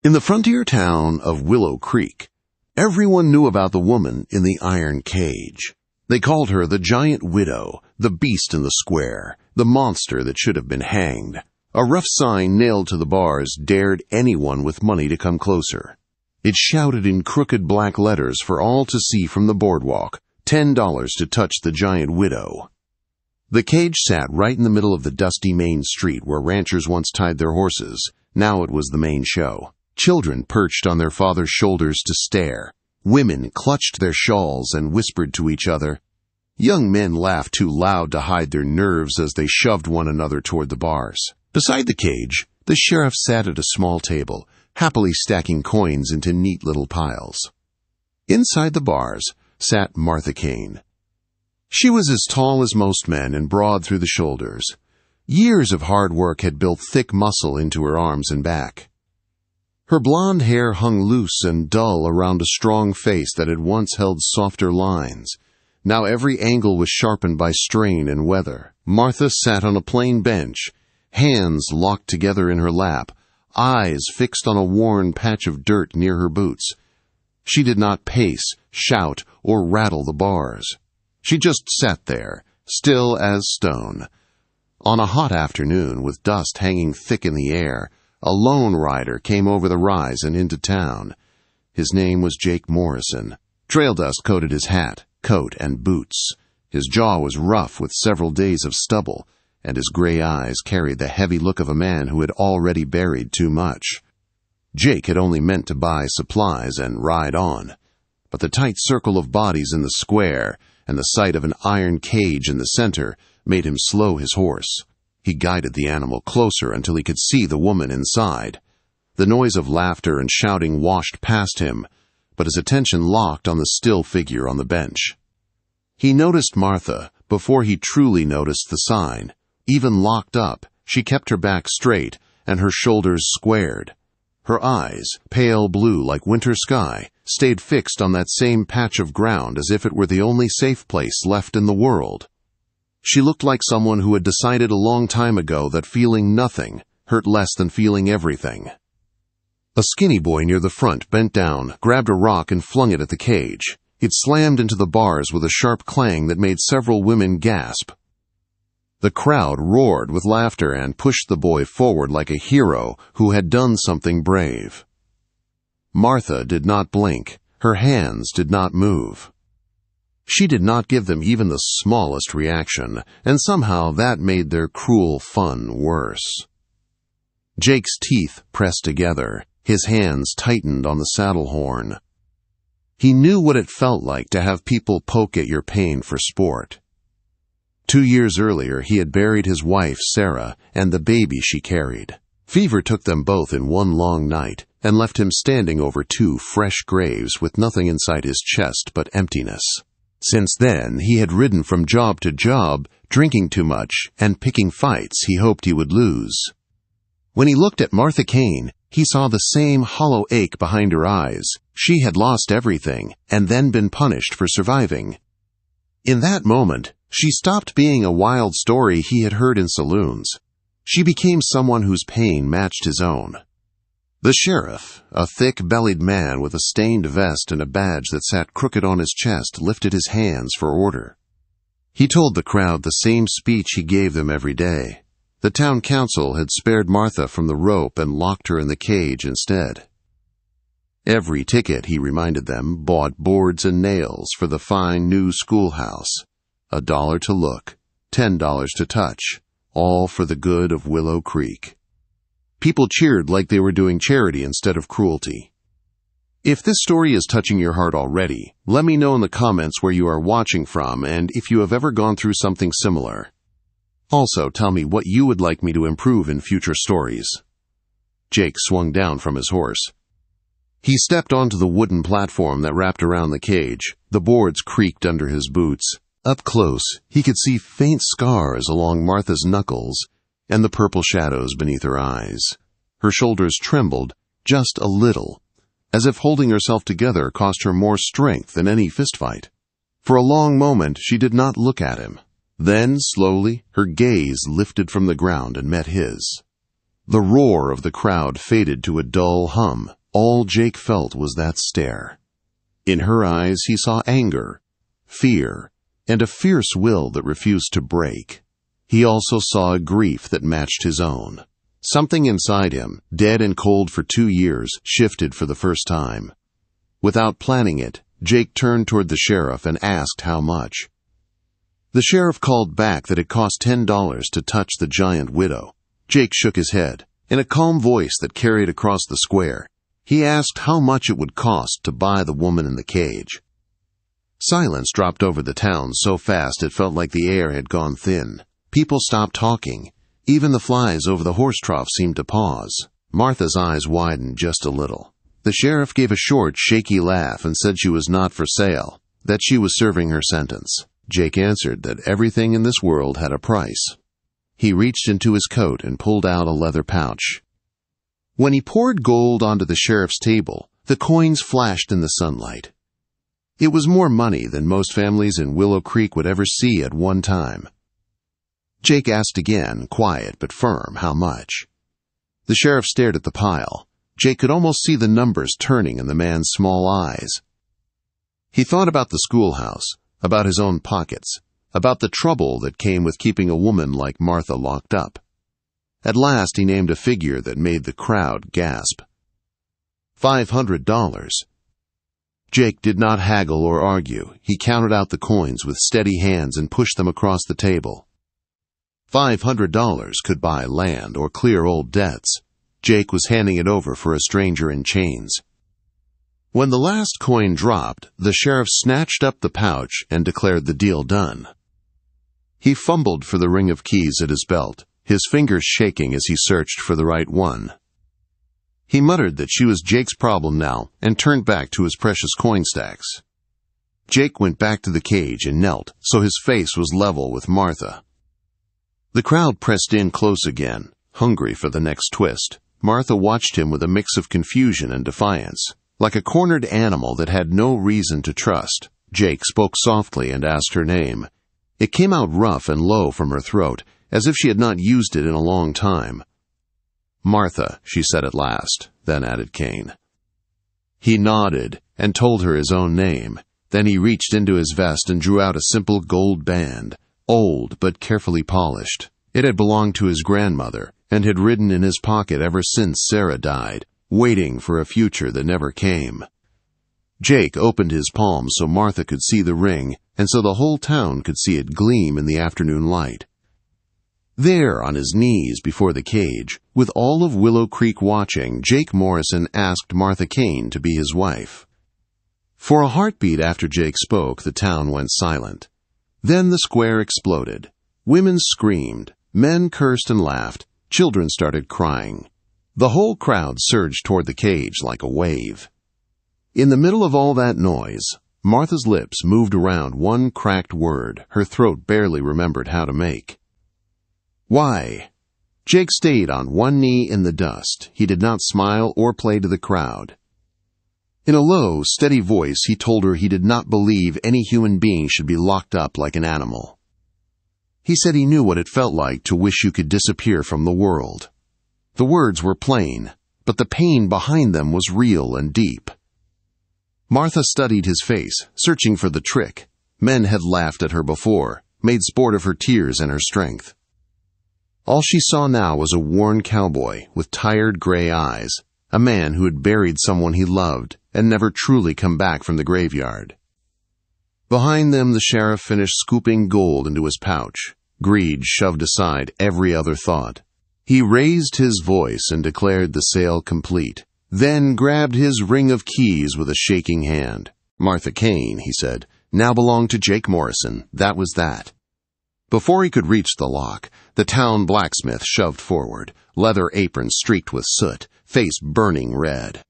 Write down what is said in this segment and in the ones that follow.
In the frontier town of Willow Creek, everyone knew about the woman in the iron cage. They called her the giant widow, the beast in the square, the monster that should have been hanged. A rough sign nailed to the bars dared anyone with money to come closer. It shouted in crooked black letters for all to see from the boardwalk, $10 to touch the giant widow. The cage sat right in the middle of the dusty main street where ranchers once tied their horses. Now it was the main show. Children perched on their father's shoulders to stare. Women clutched their shawls and whispered to each other. Young men laughed too loud to hide their nerves as they shoved one another toward the bars. Beside the cage, the sheriff sat at a small table, happily stacking coins into neat little piles. Inside the bars sat Martha Kane. She was as tall as most men and broad through the shoulders. Years of hard work had built thick muscle into her arms and back. Her blonde hair hung loose and dull around a strong face that had once held softer lines. Now every angle was sharpened by strain and weather. Martha sat on a plain bench, hands locked together in her lap, eyes fixed on a worn patch of dirt near her boots. She did not pace, shout, or rattle the bars. She just sat there, still as stone. On a hot afternoon, with dust hanging thick in the air, a lone rider came over the rise and into town. His name was Jake Morrison. Trail dust coated his hat, coat, and boots. His jaw was rough with several days of stubble, and his gray eyes carried the heavy look of a man who had already buried too much. Jake had only meant to buy supplies and ride on, but the tight circle of bodies in the square and the sight of an iron cage in the center made him slow his horse. He guided the animal closer until he could see the woman inside. The noise of laughter and shouting washed past him, but his attention locked on the still figure on the bench. He noticed Martha before he truly noticed the sign. Even locked up, she kept her back straight and her shoulders squared. Her eyes, pale blue like winter sky, stayed fixed on that same patch of ground as if it were the only safe place left in the world. She looked like someone who had decided a long time ago that feeling nothing hurt less than feeling everything. A skinny boy near the front bent down, grabbed a rock, and flung it at the cage. It slammed into the bars with a sharp clang that made several women gasp. The crowd roared with laughter and pushed the boy forward like a hero who had done something brave. Martha did not blink. Her hands did not move. She did not give them even the smallest reaction, and somehow that made their cruel fun worse. Jake's teeth pressed together. His hands tightened on the saddle horn. He knew what it felt like to have people poke at your pain for sport. 2 years earlier, he had buried his wife, Sarah, and the baby she carried. Fever took them both in one long night and left him standing over 2 fresh graves with nothing inside his chest but emptiness. Since then, he had ridden from job to job, drinking too much and picking fights he hoped he would lose. When he looked at Martha Kane, he saw the same hollow ache behind her eyes. She had lost everything and then been punished for surviving. In that moment, she stopped being a wild story he had heard in saloons. She became someone whose pain matched his own. The sheriff, a thick-bellied man with a stained vest and a badge that sat crooked on his chest, lifted his hands for order. He told the crowd the same speech he gave them every day. The town council had spared Martha from the rope and locked her in the cage instead. Every ticket, he reminded them, bought boards and nails for the fine new schoolhouse. $1 to look, $10 to touch, all for the good of Willow Creek. People cheered like they were doing charity instead of cruelty. If this story is touching your heart already, let me know in the comments where you are watching from and if you have ever gone through something similar. Also, tell me what you would like me to improve in future stories. Jake swung down from his horse. He stepped onto the wooden platform that wrapped around the cage. The boards creaked under his boots. Up close, he could see faint scars along Martha's knuckles and the purple shadows beneath her eyes. Her shoulders trembled just a little, as if holding herself together cost her more strength than any fistfight. For a long moment, she did not look at him. Then, slowly, her gaze lifted from the ground and met his. The roar of the crowd faded to a dull hum. All Jake felt was that stare. In her eyes he saw anger, fear, and a fierce will that refused to break. He also saw a grief that matched his own. Something inside him, dead and cold for 2 years, shifted for the first time. Without planning it, Jake turned toward the sheriff and asked how much. The sheriff called back that it cost $10 to touch the giant widow. Jake shook his head. In a calm voice that carried across the square, he asked how much it would cost to buy the woman in the cage. Silence dropped over the town so fast it felt like the air had gone thin. People stopped talking. Even the flies over the horse trough seemed to pause. Martha's eyes widened just a little. The sheriff gave a short, shaky laugh and said she was not for sale, that she was serving her sentence. Jake answered that everything in this world had a price. He reached into his coat and pulled out a leather pouch. When he poured gold onto the sheriff's table, the coins flashed in the sunlight. It was more money than most families in Willow Creek would ever see at one time. Jake asked again, quiet but firm, how much. The sheriff stared at the pile. Jake could almost see the numbers turning in the man's small eyes. He thought about the schoolhouse, about his own pockets, about the trouble that came with keeping a woman like Martha locked up. At last he named a figure that made the crowd gasp. $500. Jake did not haggle or argue. He counted out the coins with steady hands and pushed them across the table. $500 could buy land or clear old debts. Jake was handing it over for a stranger in chains. When the last coin dropped, the sheriff snatched up the pouch and declared the deal done. He fumbled for the ring of keys at his belt, his fingers shaking as he searched for the right one. He muttered that she was Jake's problem now and turned back to his precious coin stacks. Jake went back to the cage and knelt so his face was level with Martha. The crowd pressed in close again, hungry for the next twist. Martha watched him with a mix of confusion and defiance, like a cornered animal that had no reason to trust. Jake spoke softly and asked her name. It came out rough and low from her throat, as if she had not used it in a long time. Martha, she said at last, then added Cain. He nodded and told her his own name. Then he reached into his vest and drew out a simple gold band, old but carefully polished. It had belonged to his grandmother and had ridden in his pocket ever since Sarah died, waiting for a future that never came. Jake opened his palm so Martha could see the ring, and so the whole town could see it gleam in the afternoon light. There, on his knees before the cage, with all of Willow Creek watching, Jake Morrison asked Martha Cain to be his wife. For a heartbeat after Jake spoke, the town went silent. Then the square exploded. Women screamed, men cursed and laughed, children started crying. The whole crowd surged toward the cage like a wave. In the middle of all that noise, Martha's lips moved around one cracked word her throat barely remembered how to make. Why? Jake stayed on one knee in the dust. He did not smile or play to the crowd. In a low, steady voice, he told her he did not believe any human being should be locked up like an animal. He said he knew what it felt like to wish you could disappear from the world. The words were plain, but the pain behind them was real and deep. Martha studied his face, searching for the trick. Men had laughed at her before, made sport of her tears and her strength. All she saw now was a worn cowboy with tired gray eyes, a man who had buried someone he loved and never truly come back from the graveyard. Behind them, the sheriff finished scooping gold into his pouch. Greed shoved aside every other thought. He raised his voice and declared the sale complete, then grabbed his ring of keys with a shaking hand. Martha Cain, he said, now belonged to Jake Morrison. That was that. Before he could reach the lock, the town blacksmith shoved forward, leather apron streaked with soot, face burning red.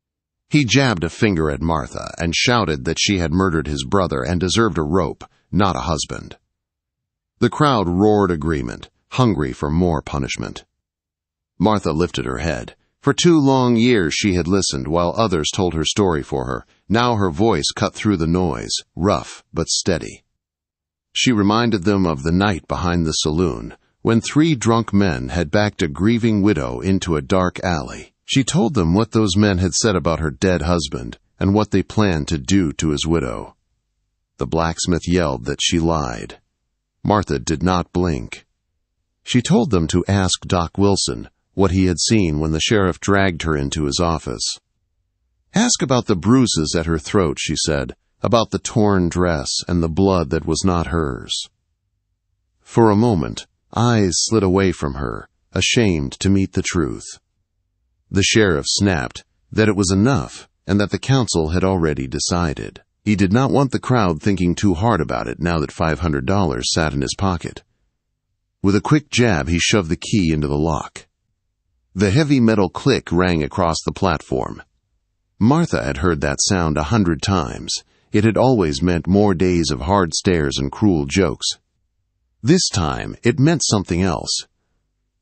He jabbed a finger at Martha and shouted that she had murdered his brother and deserved a rope, not a husband. The crowd roared agreement, hungry for more punishment. Martha lifted her head. For 2 long years she had listened while others told her story for her. Now her voice cut through the noise, rough but steady. She reminded them of the night behind the saloon, when 3 drunk men had backed a grieving widow into a dark alley. She told them what those men had said about her dead husband and what they planned to do to his widow. The blacksmith yelled that she lied. Martha did not blink. She told them to ask Doc Wilson what he had seen when the sheriff dragged her into his office. Ask about the bruises at her throat, she said, about the torn dress and the blood that was not hers. For a moment, eyes slid away from her, ashamed to meet the truth. The sheriff snapped that it was enough and that the council had already decided. He did not want the crowd thinking too hard about it now that $500 sat in his pocket. With a quick jab, he shoved the key into the lock. The heavy metal click rang across the platform. Martha had heard that sound 100 times. It had always meant more days of hard stares and cruel jokes. This time, it meant something else.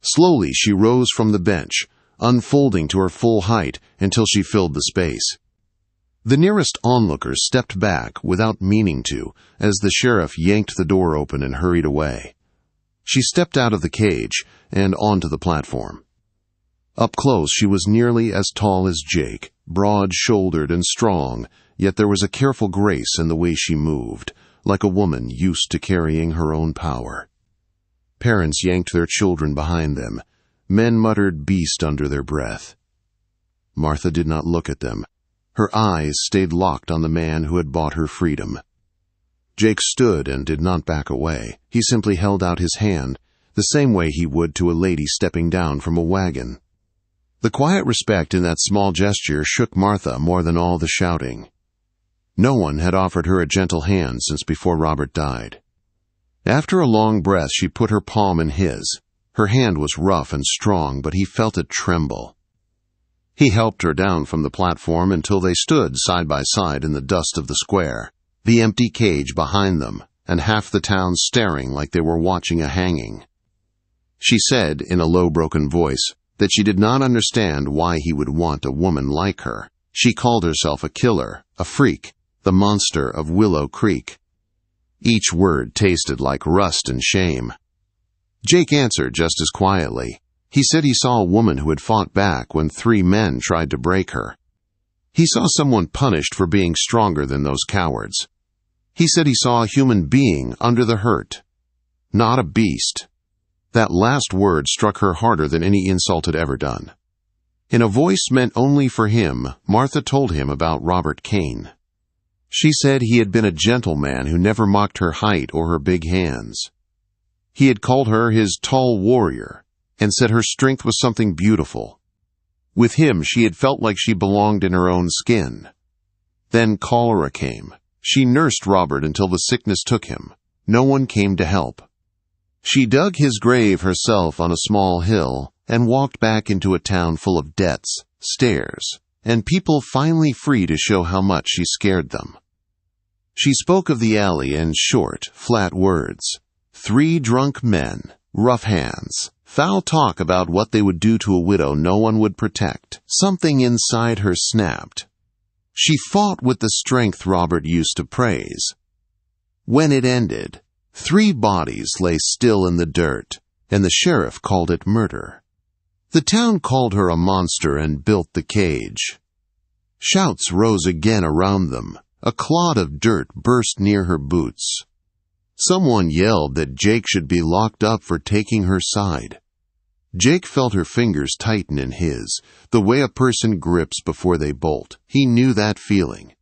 Slowly, she rose from the bench, unfolding to her full height until she filled the space. The nearest onlooker stepped back without meaning to as the sheriff yanked the door open and hurried away. She stepped out of the cage and onto the platform. Up close, she was nearly as tall as Jake, broad-shouldered and strong, yet there was a careful grace in the way she moved, like a woman used to carrying her own power. Parents yanked their children behind them. Men muttered beast under their breath. Martha did not look at them. Her eyes stayed locked on the man who had bought her freedom. Jake stood and did not back away. He simply held out his hand, the same way he would to a lady stepping down from a wagon. The quiet respect in that small gesture shook Martha more than all the shouting. No one had offered her a gentle hand since before Robert died. After a long breath, she put her palm in his. Her hand was rough and strong, but he felt it tremble. He helped her down from the platform until they stood side by side in the dust of the square, the empty cage behind them, and half the town staring like they were watching a hanging. She said, in a low, broken voice, that she did not understand why he would want a woman like her. She called herself a killer, a freak, the monster of Willow Creek. Each word tasted like rust and shame. Jake answered just as quietly. He said he saw a woman who had fought back when 3 men tried to break her. He saw someone punished for being stronger than those cowards. He said he saw a human being under the hurt, not a beast. That last word struck her harder than any insult had ever done. In a voice meant only for him, Martha told him about Robert Kane. She said he had been a gentleman who never mocked her height or her big hands. He had called her his tall warrior and said her strength was something beautiful. With him, she had felt like she belonged in her own skin. Then cholera came. She nursed Robert until the sickness took him. No one came to help. She dug his grave herself on a small hill and walked back into a town full of debts, stares, and people finally free to show how much she scared them. She spoke of the alley in short, flat words. 3 drunk men, rough hands, foul talk about what they would do to a widow no one would protect. Something inside her snapped. She fought with the strength Robert used to praise. When it ended, 3 bodies lay still in the dirt, and the sheriff called it murder. The town called her a monster and built the cage. Shouts rose again around them. A clod of dirt burst near her boots. Someone yelled that Jake should be locked up for taking her side. Jake felt her fingers tighten in his, the way a person grips before they bolt. He knew that feeling.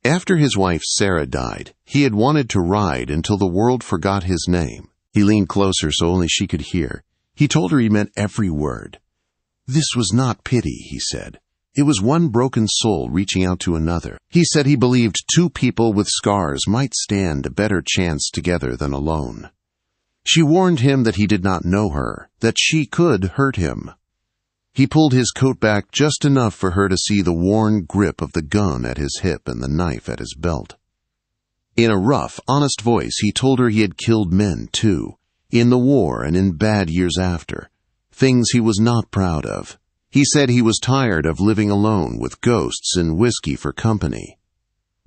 After his wife Sarah died, he had wanted to ride until the world forgot his name. He leaned closer so only she could hear. He told her he meant every word. This was not pity, he said. It was one broken soul reaching out to another. He said he believed 2 people with scars might stand a better chance together than alone. She warned him that he did not know her, that she could hurt him. He pulled his coat back just enough for her to see the worn grip of the gun at his hip and the knife at his belt. In a rough, honest voice, he told her he had killed men, too, in the war and in bad years after, things he was not proud of. He said he was tired of living alone with ghosts and whiskey for company.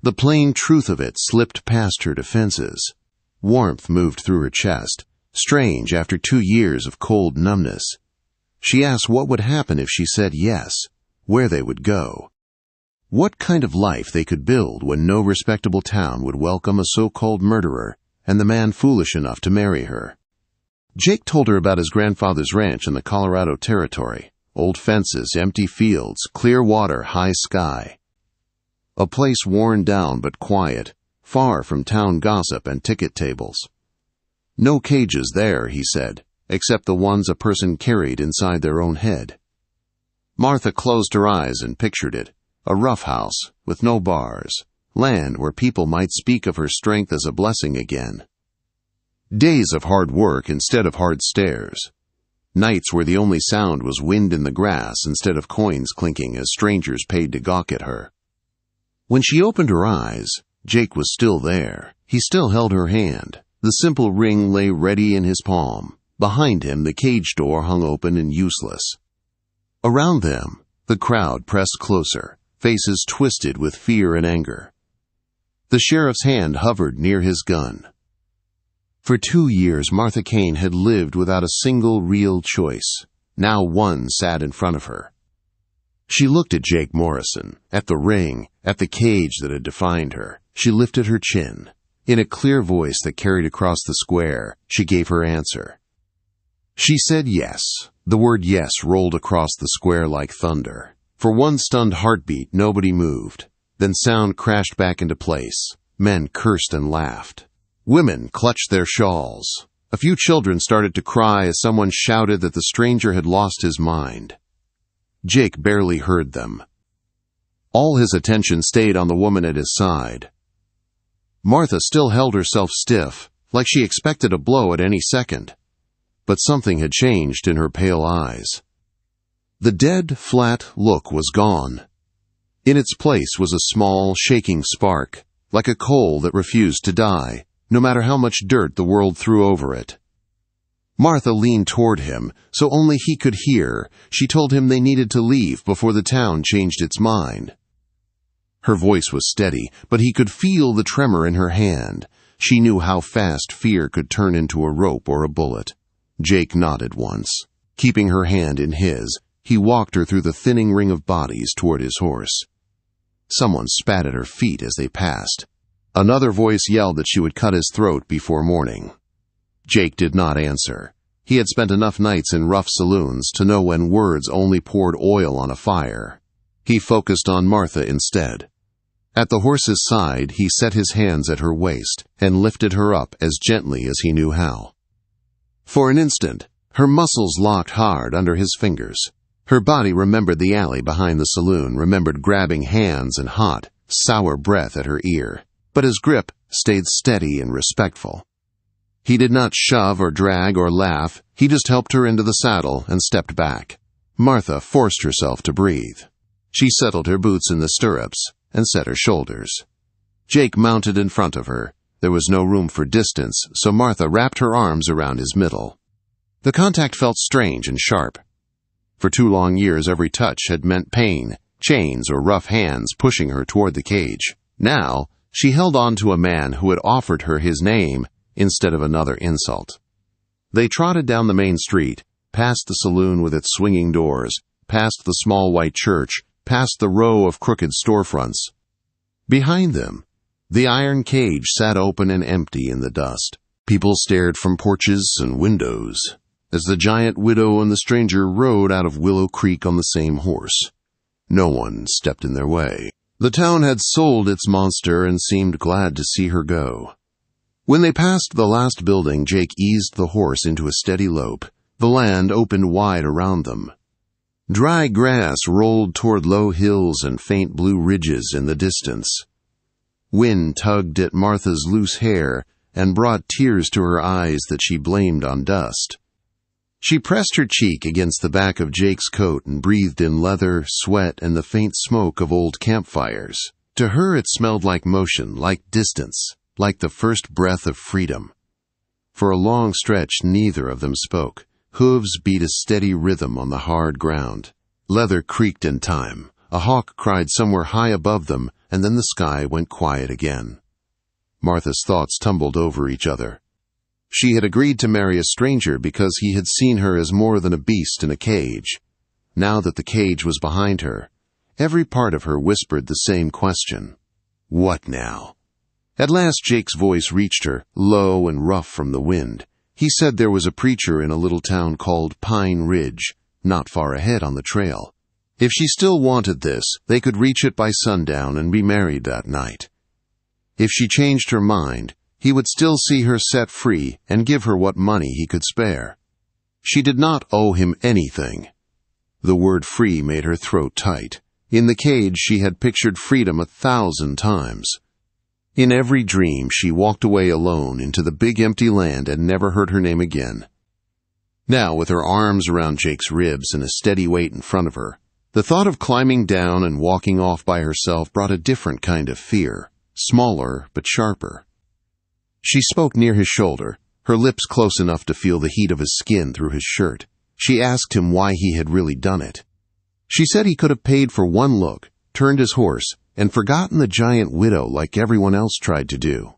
The plain truth of it slipped past her defenses. Warmth moved through her chest. strange after 2 years of cold numbness. She asked what would happen if she said yes, where they would go. What kind of life they could build when no respectable town would welcome a so-called murderer and the man foolish enough to marry her. Jake told her about his grandfather's ranch in the Colorado Territory. Old fences, empty fields, clear water, high sky. A place worn down but quiet, far from town gossip and ticket tables. No cages there, he said, except the ones a person carried inside their own head. Martha closed her eyes and pictured it, a rough house with no bars, land where people might speak of her strength as a blessing again. Days of hard work instead of hard stares. Nights where the only sound was wind in the grass instead of coins clinking as strangers paid to gawk at her. When she opened her eyes, Jake was still there. He still held her hand. The simple ring lay ready in his palm. Behind him, the cage door hung open and useless. Around them, the crowd pressed closer, faces twisted with fear and anger. The sheriff's hand hovered near his gun. For 2 years, Martha Kane had lived without a single real choice. Now one sat in front of her. She looked at Jake Morrison, at the ring, at the cage that had defined her. She lifted her chin. In a clear voice that carried across the square, she gave her answer. She said yes. The word yes rolled across the square like thunder. For one stunned heartbeat, nobody moved. Then sound crashed back into place. Men cursed and laughed. Women clutched their shawls. A few children started to cry as someone shouted that the stranger had lost his mind. Jake barely heard them. All his attention stayed on the woman at his side. Martha still held herself stiff, like she expected a blow at any second. But something had changed in her pale eyes. The dead, flat look was gone. In its place was a small, shaking spark, like a coal that refused to die, no matter how much dirt the world threw over it. Martha leaned toward him, so only he could hear. She told him they needed to leave before the town changed its mind. Her voice was steady, but he could feel the tremor in her hand. She knew how fast fear could turn into a rope or a bullet. Jake nodded once. Keeping her hand in his, he walked her through the thinning ring of bodies toward his horse. Someone spat at her feet as they passed. Another voice yelled that she would cut his throat before morning. Jake did not answer. He had spent enough nights in rough saloons to know when words only poured oil on a fire. He focused on Martha instead. At the horse's side, he set his hands at her waist and lifted her up as gently as he knew how. For an instant, her muscles locked hard under his fingers. Her body remembered the alley behind the saloon, remembered grabbing hands and hot, sour breath at her ear. But his grip stayed steady and respectful. He did not shove or drag or laugh. He just helped her into the saddle and stepped back. Martha forced herself to breathe. She settled her boots in the stirrups and set her shoulders. Jake mounted in front of her. There was no room for distance, so Martha wrapped her arms around his middle. The contact felt strange and sharp. For 2 long years, every touch had meant pain, chains or rough hands pushing her toward the cage. Now, she held on to a man who had offered her his name instead of another insult. They trotted down the main street, past the saloon with its swinging doors, past the small white church, past the row of crooked storefronts. Behind them, the iron cage sat open and empty in the dust. People stared from porches and windows as the giant widow and the stranger rode out of Willow Creek on the same horse. No one stepped in their way. The town had sold its monster and seemed glad to see her go. When they passed the last building, Jake eased the horse into a steady lope. The land opened wide around them. Dry grass rolled toward low hills and faint blue ridges in the distance. Wind tugged at Martha's loose hair and brought tears to her eyes that she blamed on dust. She pressed her cheek against the back of Jake's coat and breathed in leather, sweat, and the faint smoke of old campfires. To her it smelled like motion, like distance, like the first breath of freedom. For a long stretch neither of them spoke. Hooves beat a steady rhythm on the hard ground. Leather creaked in time. A hawk cried somewhere high above them, and then the sky went quiet again. Martha's thoughts tumbled over each other. She had agreed to marry a stranger because he had seen her as more than a beast in a cage. Now that the cage was behind her, every part of her whispered the same question. What now? At last Jake's voice reached her, low and rough from the wind. He said there was a preacher in a little town called Pine Ridge, not far ahead on the trail. If she still wanted this, they could reach it by sundown and be married that night. If she changed her mind, he would still see her set free and give her what money he could spare. She did not owe him anything. The word free made her throat tight. In the cage she had pictured freedom 1,000 times. In every dream she walked away alone into the big empty land and never heard her name again. Now, with her arms around Jake's ribs and a steady weight in front of her, the thought of climbing down and walking off by herself brought a different kind of fear, smaller but sharper. She spoke near his shoulder, her lips close enough to feel the heat of his skin through his shirt. She asked him why he had really done it. She said he could have paid for one look, turned his horse, and forgotten the giant widow like everyone else tried to do.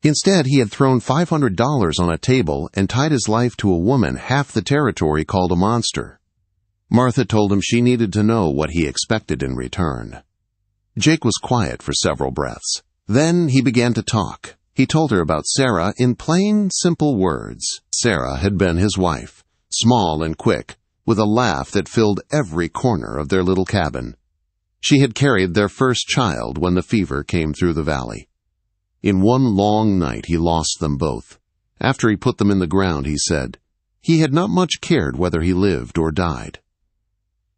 Instead, he had thrown $500 on a table and tied his life to a woman half the territory called a monster. Martha told him she needed to know what he expected in return. Jake was quiet for several breaths. Then he began to talk. He told her about Sarah in plain, simple words. Sarah had been his wife, small and quick, with a laugh that filled every corner of their little cabin. She had carried their first child when the fever came through the valley. In one long night he lost them both. After he put them in the ground, he said, he had not much cared whether he lived or died.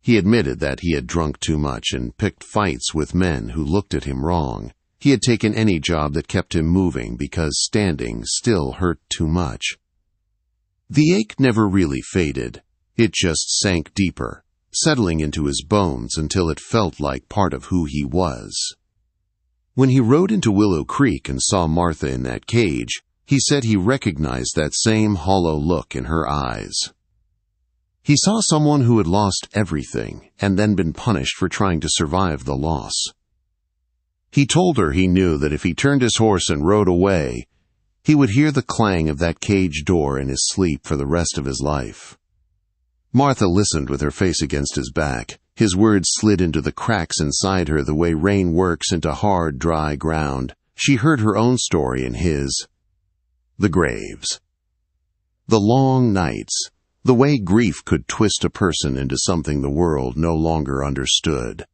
He admitted that he had drunk too much and picked fights with men who looked at him wrong. He had taken any job that kept him moving because standing still hurt too much. The ache never really faded. It just sank deeper, settling into his bones until it felt like part of who he was. When he rode into Willow Creek and saw Martha in that cage, he said he recognized that same hollow look in her eyes. He saw someone who had lost everything and then been punished for trying to survive the loss. He told her he knew that if he turned his horse and rode away, he would hear the clang of that cage door in his sleep for the rest of his life. Martha listened with her face against his back. His words slid into the cracks inside her the way rain works into hard, dry ground. She heard her own story in his. The graves. The long nights. The way grief could twist a person into something the world no longer understood.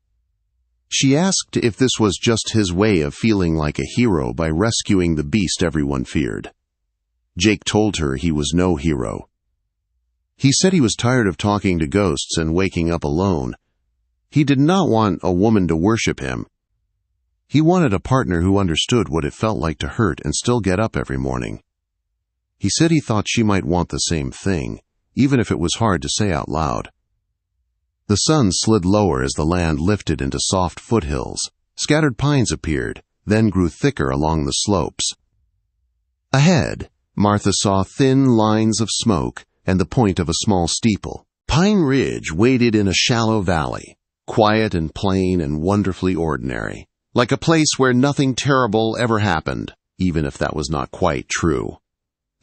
She asked if this was just his way of feeling like a hero by rescuing the beast everyone feared. Jake told her he was no hero. He said he was tired of talking to ghosts and waking up alone. He did not want a woman to worship him. He wanted a partner who understood what it felt like to hurt and still get up every morning. He said he thought she might want the same thing, even if it was hard to say out loud. The sun slid lower as the land lifted into soft foothills. Scattered pines appeared, then grew thicker along the slopes. Ahead, Martha saw thin lines of smoke and the point of a small steeple. Pine Ridge waded in a shallow valley, quiet and plain and wonderfully ordinary, like a place where nothing terrible ever happened, even if that was not quite true.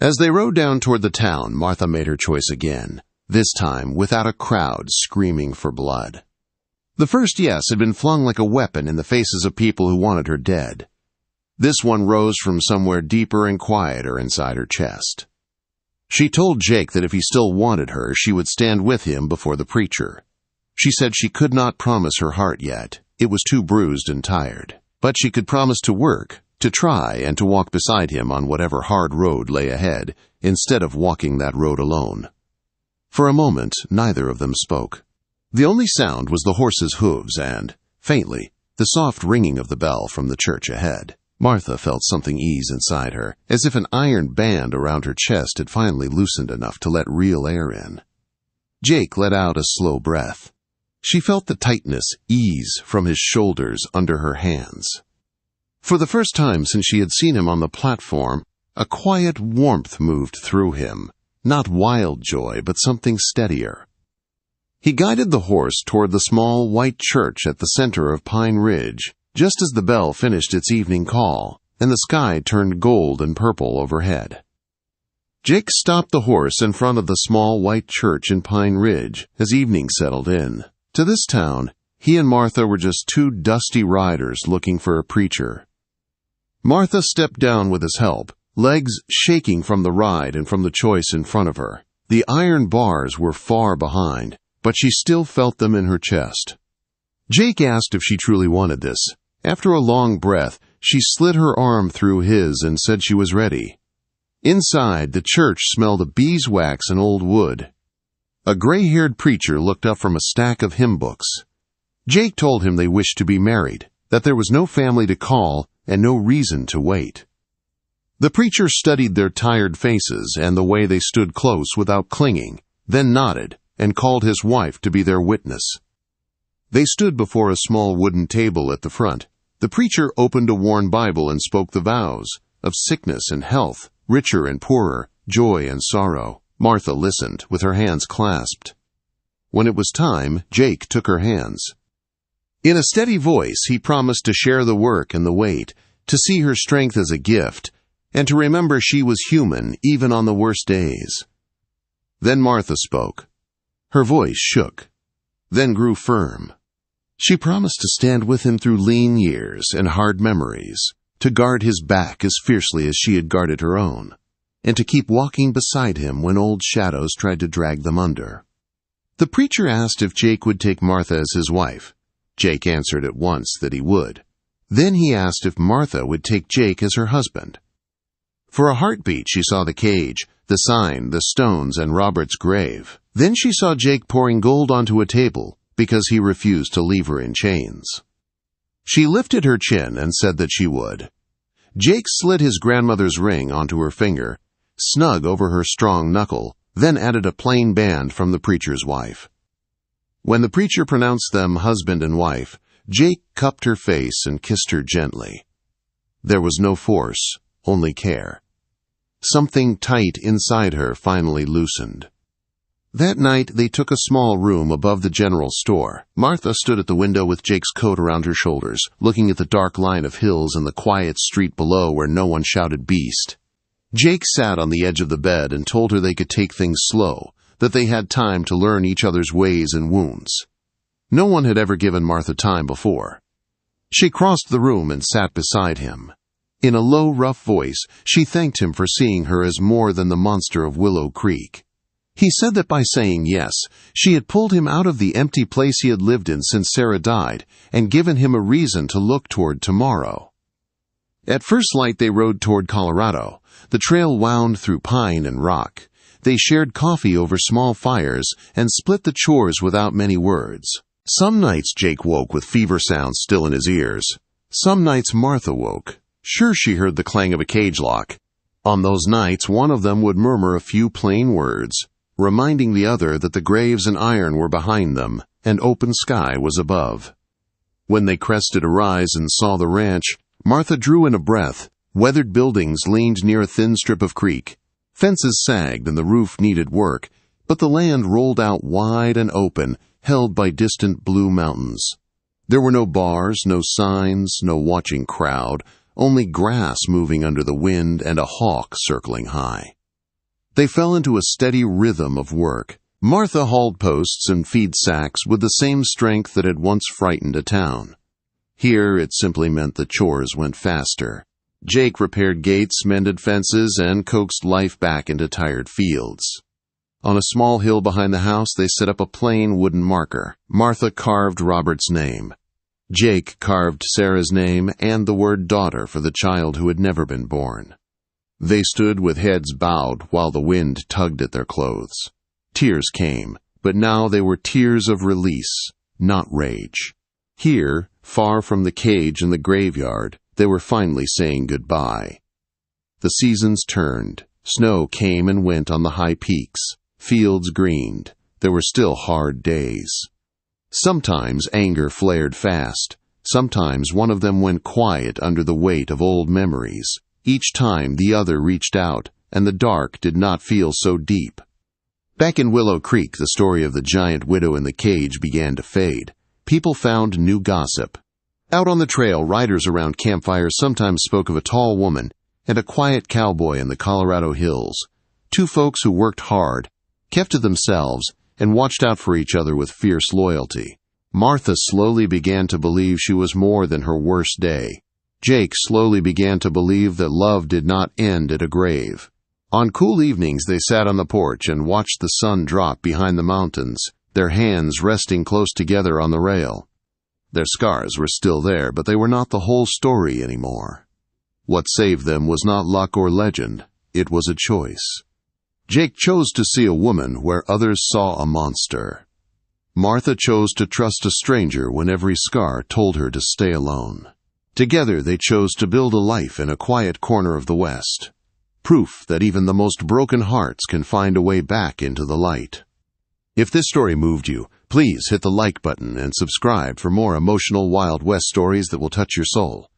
As they rode down toward the town, Martha made her choice again, this time without a crowd screaming for blood. The first yes had been flung like a weapon in the faces of people who wanted her dead. This one rose from somewhere deeper and quieter inside her chest. She told Jake that if he still wanted her, she would stand with him before the preacher. She said she could not promise her heart yet. It was too bruised and tired. But she could promise to work, to try, and to walk beside him on whatever hard road lay ahead, instead of walking that road alone. For a moment, neither of them spoke. The only sound was the horse's hooves and, faintly, the soft ringing of the bell from the church ahead. Martha felt something ease inside her, as if an iron band around her chest had finally loosened enough to let real air in. Jake let out a slow breath. She felt the tightness ease from his shoulders under her hands. For the first time since she had seen him on the platform, a quiet warmth moved through him, not wild joy, but something steadier. He guided the horse toward the small white church at the center of Pine Ridge, just as the bell finished its evening call, and the sky turned gold and purple overhead. Jake stopped the horse in front of the small white church in Pine Ridge as evening settled in. To this town, he and Martha were just two dusty riders looking for a preacher. Martha stepped down with his help, legs shaking from the ride and from the choice in front of her. The iron bars were far behind, but she still felt them in her chest. Jake asked if she truly wanted this. After a long breath, she slid her arm through his and said she was ready. Inside, the church smelled of beeswax and old wood. A gray-haired preacher looked up from a stack of hymn books. Jake told him they wished to be married, that there was no family to call and no reason to wait. The preacher studied their tired faces and the way they stood close without clinging, then nodded and called his wife to be their witness. They stood before a small wooden table at the front. The preacher opened a worn Bible and spoke the vows of sickness and health, richer and poorer, joy and sorrow. Martha listened, with her hands clasped. When it was time, Jake took her hands. In a steady voice, he promised to share the work and the weight, to see her strength as a gift, and to remember she was human even on the worst days. Then Martha spoke. Her voice shook, then grew firm. She promised to stand with him through lean years and hard memories, to guard his back as fiercely as she had guarded her own, and to keep walking beside him when old shadows tried to drag them under. The preacher asked if Jake would take Martha as his wife. Jake answered at once that he would. Then he asked if Martha would take Jake as her husband. For a heartbeat, she saw the cage, the sign, the stones, and Robert's grave. Then she saw Jake pouring gold onto a table because he refused to leave her in chains. She lifted her chin and said that she would. Jake slid his grandmother's ring onto her finger, snug over her strong knuckle, then added a plain band from the preacher's wife. When the preacher pronounced them husband and wife, Jake cupped her face and kissed her gently. There was no force, only care. Something tight inside her finally loosened. That night, they took a small room above the general store. Martha stood at the window with Jake's coat around her shoulders, looking at the dark line of hills and the quiet street below where no one shouted beast. Jake sat on the edge of the bed and told her they could take things slow, that they had time to learn each other's ways and wounds. No one had ever given Martha time before. She crossed the room and sat beside him. In a low, rough voice, she thanked him for seeing her as more than the monster of Willow Creek. He said that by saying yes, she had pulled him out of the empty place he had lived in since Sarah died and given him a reason to look toward tomorrow. At first light, they rode toward Colorado. The trail wound through pine and rock. They shared coffee over small fires and split the chores without many words. Some nights Jake woke with fever sounds still in his ears. Some nights Martha woke. Sure, she heard the clang of a cage lock. On those nights, one of them would murmur a few plain words, reminding the other that the graves and iron were behind them and open sky was above. When they crested a rise and saw the ranch, Martha drew in a breath. Weathered buildings leaned near a thin strip of creek. Fences sagged and the roof needed work, but the land rolled out wide and open, held by distant blue mountains. There were no bars, no signs, no watching crowd, only grass moving under the wind and a hawk circling high. They fell into a steady rhythm of work. Martha hauled posts and feed sacks with the same strength that had once frightened a town. Here it simply meant the chores went faster. Jake repaired gates, mended fences, and coaxed life back into tired fields. On a small hill behind the house, they set up a plain wooden marker. Martha carved Robert's name. Jake carved Sarah's name and the word daughter for the child who had never been born. They stood with heads bowed while the wind tugged at their clothes. Tears came, but now they were tears of release, not rage. Here, far from the cage and the graveyard, they were finally saying goodbye. The seasons turned. Snow came and went on the high peaks. Fields greened. There were still hard days. Sometimes anger flared fast. Sometimes one of them went quiet under the weight of old memories. Each time the other reached out, and the dark did not feel so deep. Back in Willow Creek, the story of the giant widow in the cage began to fade. People found new gossip. Out on the trail, riders around campfires sometimes spoke of a tall woman and a quiet cowboy in the Colorado hills. two folks who worked hard, kept to themselves, and watched out for each other with fierce loyalty. Martha slowly began to believe she was more than her worst day. Jake slowly began to believe that love did not end at a grave. On cool evenings they sat on the porch and watched the sun drop behind the mountains, their hands resting close together on the rail. Their scars were still there, but they were not the whole story anymore. What saved them was not luck or legend, it was a choice. Jake chose to see a woman where others saw a monster. Martha chose to trust a stranger when every scar told her to stay alone. Together they chose to build a life in a quiet corner of the West. Proof that even the most broken hearts can find a way back into the light. If this story moved you, please hit the like button and subscribe for more emotional Wild West stories that will touch your soul.